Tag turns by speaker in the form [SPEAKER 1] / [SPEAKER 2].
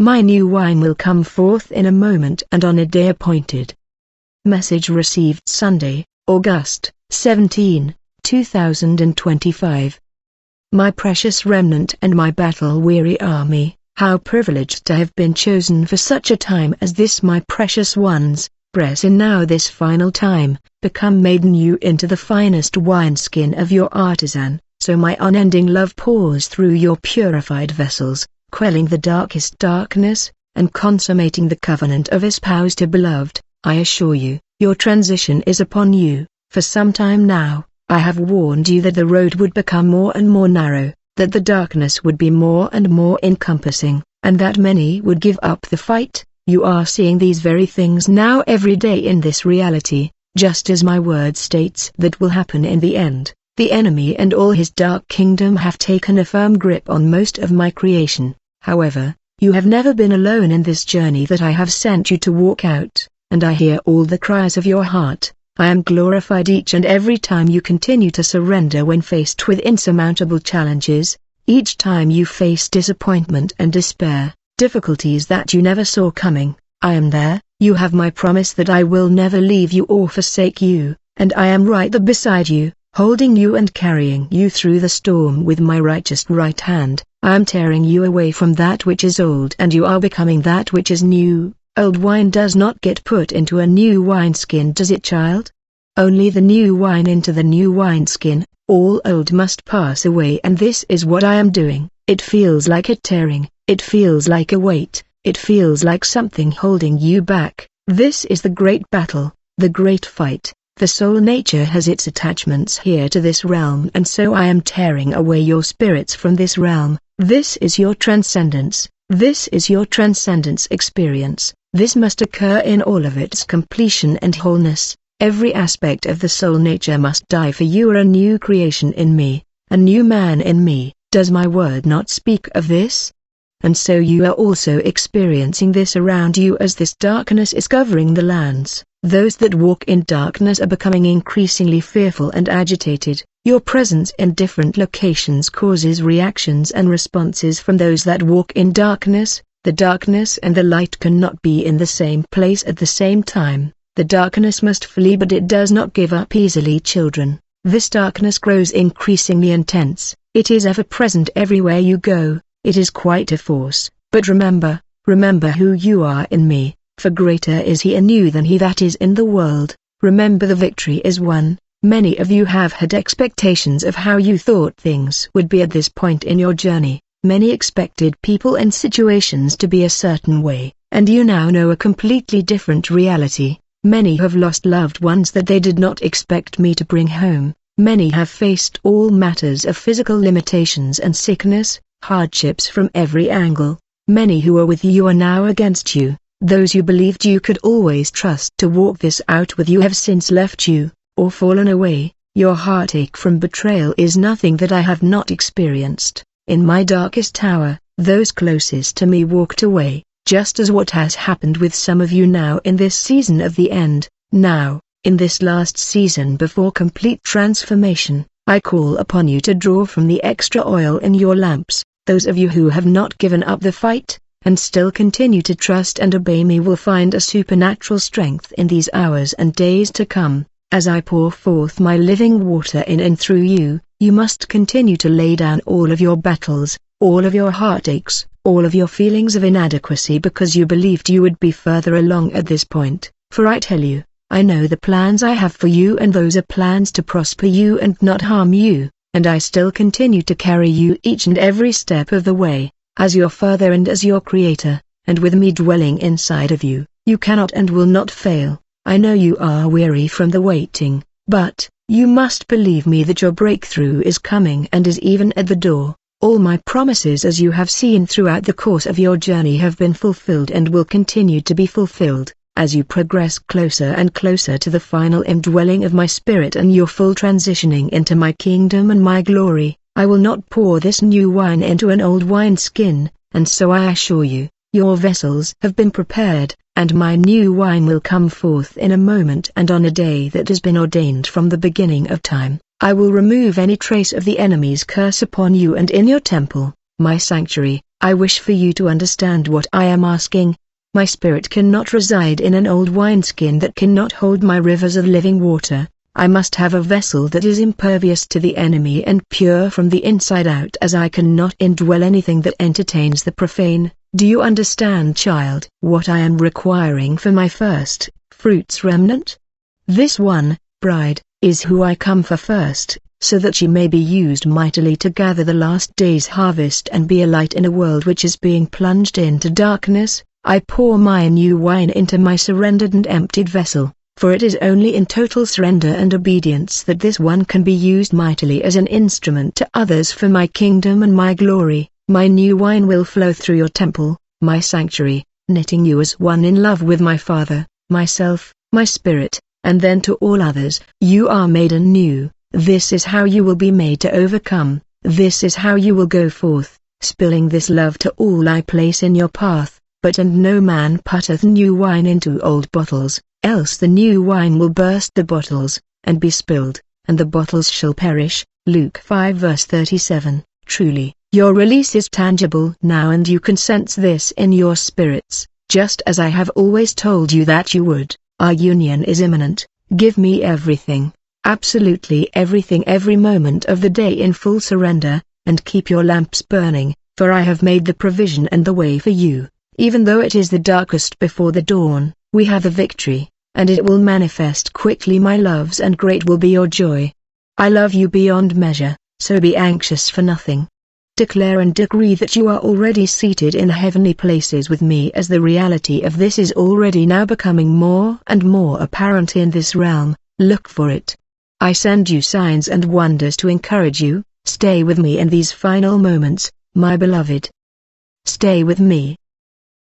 [SPEAKER 1] My new wine will come forth in a moment and on a day appointed. Message received Sunday, August 17, 2025. My precious remnant and my battle-weary army, how privileged to have been chosen for such a time as this, my precious ones. Press in now this final time, become made new into the finest wineskin of your artisan, so my unending love pours through your purified vessels, quelling the darkest darkness, and consummating the covenant of espoused beloved. I assure you, your transition is upon you. For some time now, I have warned you that the road would become more and more narrow, that the darkness would be more and more encompassing, and that many would give up the fight. You are seeing these very things now every day in this reality, just as my word states that will happen in the end. The enemy and all his dark kingdom have taken a firm grip on most of my creation. However, you have never been alone in this journey that I have sent you to walk out, and I hear all the cries of your heart. I am glorified each and every time you continue to surrender when faced with insurmountable challenges, each time you face disappointment and despair. Difficulties that you never saw coming. I am there. You have my promise that I will never leave you or forsake you, and I am right there beside you, holding you and carrying you through the storm with my righteous right hand. I am tearing you away from that which is old, and you are becoming that which is new. Old wine does not get put into a new wineskin, does it, child? Only the new wine into the new wineskin. All old must pass away, and this is what I am doing. It feels like a tearing. It feels like a weight, it feels like something holding you back. This is the great battle, the great fight. The soul nature has its attachments here to this realm, and so I am tearing away your spirits from this realm. This is your transcendence. This is your transcendence experience. This must occur in all of its completion and wholeness. Every aspect of the soul nature must die, for you are a new creation in me, a new man in me. Does my word not speak of this? And so you are also experiencing this around you as this darkness is covering the lands. Those that walk in darkness are becoming increasingly fearful and agitated. Your presence in different locations causes reactions and responses from those that walk in darkness. The darkness and the light cannot be in the same place at the same time. The darkness must flee, but it does not give up easily, children. This darkness grows increasingly intense. It is ever present everywhere you go. It is quite a force, but remember who you are in me, for greater is he in you than he that is in the world. Remember, the victory is won. Many of you have had expectations of how you thought things would be at this point in your journey. Many expected people and situations to be a certain way, and you now know a completely different reality. Many have lost loved ones that they did not expect me to bring home. Many have faced all matters of physical limitations and sickness, hardships from every angle. Many who are with you are now against you. Those you believed you could always trust to walk this out with you have since left you, or fallen away. Your heartache from betrayal is nothing that I have not experienced. In my darkest hour, those closest to me walked away, just as what has happened with some of you now in this season of the end. Now, in this last season before complete transformation, I call upon you to draw from the extra oil in your lamps. Those of you who have not given up the fight, and still continue to trust and obey me, will find a supernatural strength in these hours and days to come. As I pour forth my living water in and through you, you must continue to lay down all of your battles, all of your heartaches, all of your feelings of inadequacy, because you believed you would be further along at this point. For I tell you, I know the plans I have for you, and those are plans to prosper you and not harm you, and I still continue to carry you each and every step of the way, as your Father and as your Creator, and with me dwelling inside of you, you cannot and will not fail. I know you are weary from the waiting, but you must believe me that your breakthrough is coming and is even at the door. All my promises, as you have seen throughout the course of your journey, have been fulfilled and will continue to be fulfilled. As you progress closer and closer to the final indwelling of my spirit and your full transitioning into my kingdom and my glory, I will not pour this new wine into an old wineskin, and so I assure you, your vessels have been prepared, and my new wine will come forth in a moment and on a day that has been ordained from the beginning of time. I will remove any trace of the enemy's curse upon you and in your temple, my sanctuary, I wish for you to understand what I am asking. My spirit cannot reside in an old wineskin that cannot hold my rivers of living water. I must have a vessel that is impervious to the enemy and pure from the inside out, as I cannot indwell anything that entertains the profane. Do you understand, child, what I am requiring for my first fruits remnant? This one, bride, is who I come for first, so that she may be used mightily to gather the last day's harvest and be a light in a world which is being plunged into darkness. I pour my new wine into my surrendered and emptied vessel, for it is only in total surrender and obedience that this one can be used mightily as an instrument to others for my kingdom and my glory. My new wine will flow through your temple, my sanctuary, knitting you as one in love with my Father, myself, my spirit, and then to all others. You are made anew. This is how you will be made to overcome. This is how you will go forth, spilling this love to all I place in your path. And no man putteth new wine into old bottles, else the new wine will burst the bottles, and be spilled, and the bottles shall perish. Luke 5 verse 37. Truly, your release is tangible now, and you can sense this in your spirits, just as I have always told you that you would. Our union is imminent. Give me everything, absolutely everything, every moment of the day in full surrender, and keep your lamps burning, for I have made the provision and the way for you. Even though it is the darkest before the dawn, we have the victory, and it will manifest quickly, my loves, and great will be your joy. I love you beyond measure, so be anxious for nothing. Declare and decree that you are already seated in heavenly places with me, as the reality of this is already now becoming more and more apparent in this realm. Look for it. I send you signs and wonders to encourage you. Stay with me in these final moments, my beloved. Stay with me,